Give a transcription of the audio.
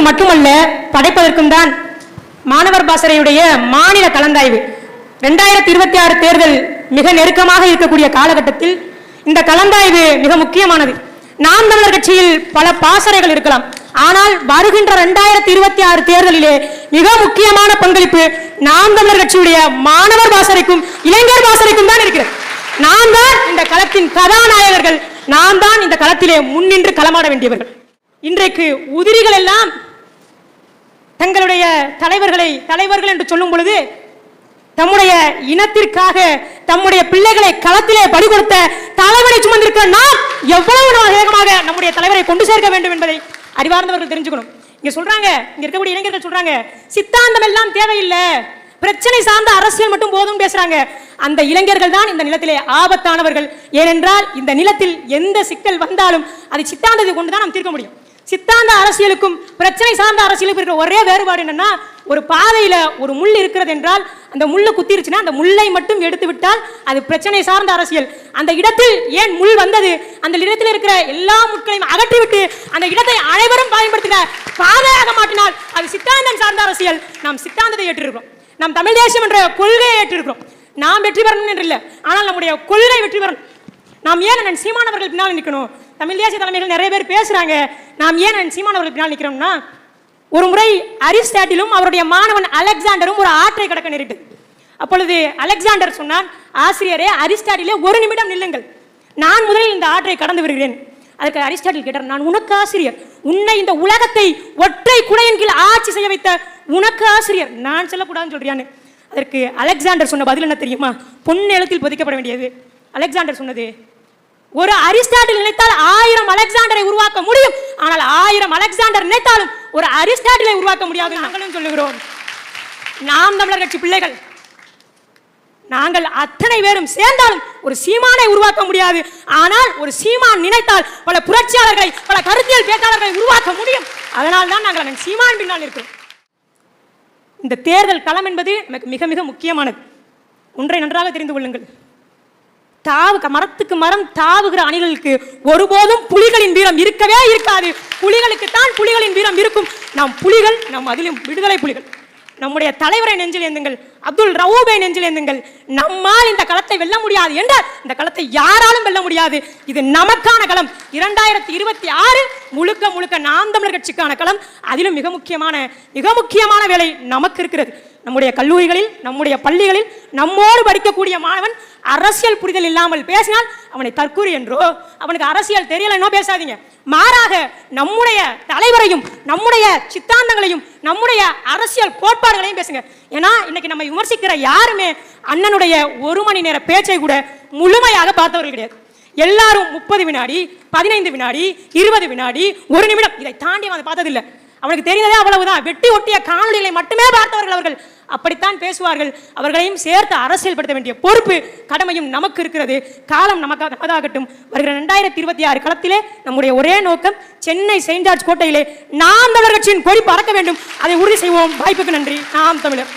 படிப்பதற்கு மட்டுமல்ல படைப்பதற்கும் தான் மாணவர் பாசறையுடைய மாநில கலந்தாய்வு 2026 தேர்தல் மிக நெருக்கமாக இருக்கக்கூடிய காலகட்டத்தில் இந்த கலந்தாய்வு மிக முக்கியமானது. நாம் தமிழர் கட்சியில் பல பாசறைகள் இருக்கலாம், ஆனால் வருகின்ற 2026 தேர்தலிலே மிக முக்கியமான பங்களிப்பு நாம் தமிழர் கட்சியுடைய மாணவர் பாசறைக்கும் இளைஞர் பாசறைக்கும் தான் இருக்கிறது. நாம் தான் இந்த களத்தின் கதாநாயகர்கள், நாம் தான் இந்த களத்திலே முன்னின்று களமாட வேண்டியவர்கள். இன்றைக்கு உதிரிகள் எல்லாம் தங்களுடைய தலைவர்கள் என்று சொல்லும் பொழுது தம்முடைய இனத்திற்காக தம்முடைய பிள்ளைகளை களத்திலே பறி கொடுத்த தலைவரை சுமந்திருக்க நாம் எவ்வளவு வேகமாக நம்முடைய தலைவரை கொண்டு சேர்க்க வேண்டும் என்பதை அறிவார்ந்தவர்கள் தெரிஞ்சுக்கணும். இங்க சொல்றாங்க, இங்க இருக்கக்கூடிய இளைஞர்கள் சொல்றாங்க, சித்தாந்தம் எல்லாம் தேவையில்லை, பிரச்சனை சார்ந்த அரசியல் மட்டும் போதும் பேசுறாங்க. அந்த இளைஞர்கள் தான் இந்த நிலத்திலே ஆபத்தானவர்கள். ஏனென்றால் இந்த நிலத்தில் எந்த சிக்கல் வந்தாலும் அதை சித்தாந்தத்தை கொண்டுதான் நாம் தீர்க்க முடியும். சித்தாந்த அரசியலுக்கும் பிரச்சனை சார்ந்த அரசியலுக்கும் இருக்கிற ஒரே வேறுபாடு என்னன்னா, ஒரு பாதையில ஒரு முள் இருக்கிறது என்றால் அந்த முள்ளு குத்திருச்சுன்னா அந்த முள்ளை மட்டும் எடுத்து விட்டால் அது பிரச்சனை சார்ந்த அரசியல். அந்த இடத்தில் ஏன் முள் வந்தது, அந்த இடத்தில் இருக்கிற எல்லா முட்களையும் அகற்றிவிட்டு அந்த இடத்தை அனைவரும் பயன்படுத்துகிற பாதையாக மாற்றினால் அது சித்தாந்தம் சார்ந்த அரசியல். நாம் சித்தாந்தத்தை ஏற்றிருக்கிறோம், நாம் தமிழ் தேசம் என்ற கொள்கையை ஏற்றிருக்கிறோம். நாம் வெற்றி பெறணும் என்று இல்லை, ஆனால் நம்முடைய கொள்கை வெற்றி பெறணும். நாம் ஏன் சீமானவர்கள் பின்னால் நிற்கணும்? தமிழ் தேசிய தலைமைகள் நிறைய பேர் பேசுறாங்க, நாம் ஏன் சீமானவர்கள் பின்னால் நிற்கிறோம்னா, ஒரு முறை அரிஸ்டாட்டிலும் அவருடைய மாணவன் அலெக்சாண்டரும் ஒரு ஆற்றை கடக்க நேரிட்டது. அப்பொழுது அலெக்சாண்டர் சொன்னான், ஆசிரியரே அரிஸ்டாட்டிலே ஒரு நிமிடம் நில்லுங்கள், நான் முதலில் இந்த ஆற்றை கடந்து வருகிறேன். அதுக்கு அரிஸ்டாட்டில் கேட்டார், நான் உனக்கு ஆசிரியர், உன்னை இந்த உலகத்தை ஒற்றை குடையின் கீழ் ஆட்சி செய்ய வைத்த உனக்கு ஆசிரியர், நான் செல்லக்கூடாதுன்னு சொல்றியான்னு. அதற்கு அலெக்சாண்டர் சொன்ன பதில் என்ன தெரியுமா? பொன் எழுத்தில் பதிக்கப்பட வேண்டியது. அலெக்சாண்டர் சொன்னது, ஒரு அரிஸ்டாட்டில் நினைத்தால் 1000 அலெக்சாண்டரை உருவாக்க முடியும், ஆனால் 1000 அலெக்சாண்டர் நினைத்தாலும் ஒரு அரிஸ்டாட்டிலை உருவாக்க முடியாது. நாங்களும் சொல்லுகிறோம், நாம் தமிழர் கட்சி பிள்ளைகள் நாங்கள் அத்தனை பேரும் சேர்ந்தாலும் ஒரு சீமானை உருவாக்க முடியாது. ஆனால் ஒரு சீமான் நினைத்தால் பல புரட்சியாளர்களை, பல கருத்தியல் பேச்சாளர்களை உருவாக்க முடியும். அதனால் தான் நாங்கள் சீமான் பின்னால் இருக்கிறோம். இந்த தேர்தல் களம் என்பது நமக்கு மிக மிக முக்கியமானது. ஒன்றை நன்றாக தெரிந்து கொள்ளுங்கள், மரத்துக்கு மரம் தாவுகிற அணிகளுக்கு ஒருபோதும் புலிகளின் வீரம் இருக்கவே இருக்காது. புலிகளுக்கு தான் புலிகளின் வீரம் இருக்கும். நாம் புலிகள், நாம் அதிலும் விடுதலை புலிகள். நம்முடைய தலைவரை நெஞ்சில் ஏந்துங்கள், அப்துல் ரவூபை நெஞ்சில் ஏந்துங்கள். நம்மால் இந்த களத்தை வெல்ல முடியாது என்றால் இந்த களத்தை யாராலும் வெல்ல முடியாது. இது நமக்கான களம். 2026 முழுக்க முழுக்க நாம் தமிழர் கட்சிக்கான களம். அதிலும் மிக முக்கியமான வேலை நமக்கு இருக்கிறது. நம்முடைய கல்லூரிகளில், நம்முடைய பள்ளிகளில் நம்மோடு படிக்கக்கூடிய மாணவன் அரசியல் புரிதல் இல்லாமல் பேசினால் அவனை தற்கூரி என்றோ, அவனுக்கு அரசியல் தெரியலன்னோ பேசாதீங்க. மாறாக நம்முடைய தலைவரையும், நம்முடைய சித்தாந்தங்களையும், நம்முடைய அரசியல் கோட்பாடுகளையும் பேசுங்க. ஏன்னா இன்னைக்கு நம்ம விமர்சிக்கிற யாருமே அண்ணனுடைய 1 மணி நேர பேச்சை கூட முழுமையாக பார்த்தவர்கள் கிடையாது. எல்லாரும் 30 வினாடி, 15 வினாடி, 20 வினாடி, 1 நிமிடம், இதை தாண்டி அவன் பார்த்ததில்லை. அவனுக்கு தெரிந்ததே அவ்வளவுதான், வெட்டி ஒட்டிய காணொலிகளை மட்டுமே பார்த்தவர்கள் அவர்கள். அப்படித்தான் பேசுவார்கள். அவர்களையும் சேர்த்து அரசியல் படுத்த வேண்டிய பொறுப்பு, கடமையும் நமக்கு இருக்கிறது. காலம் நமதாகட்டும். வருகிற 2026 களத்திலே நம்முடைய ஒரே நோக்கம், சென்னை செயின்ட் ஜார்ஜ் கோட்டையிலே நாம் தமிழர் கட்சியின் கொடி பறக்க வேண்டும். அதை உறுதி செய்வோம். வாய்ப்புக்கு நன்றி. நாம் தமிழர்.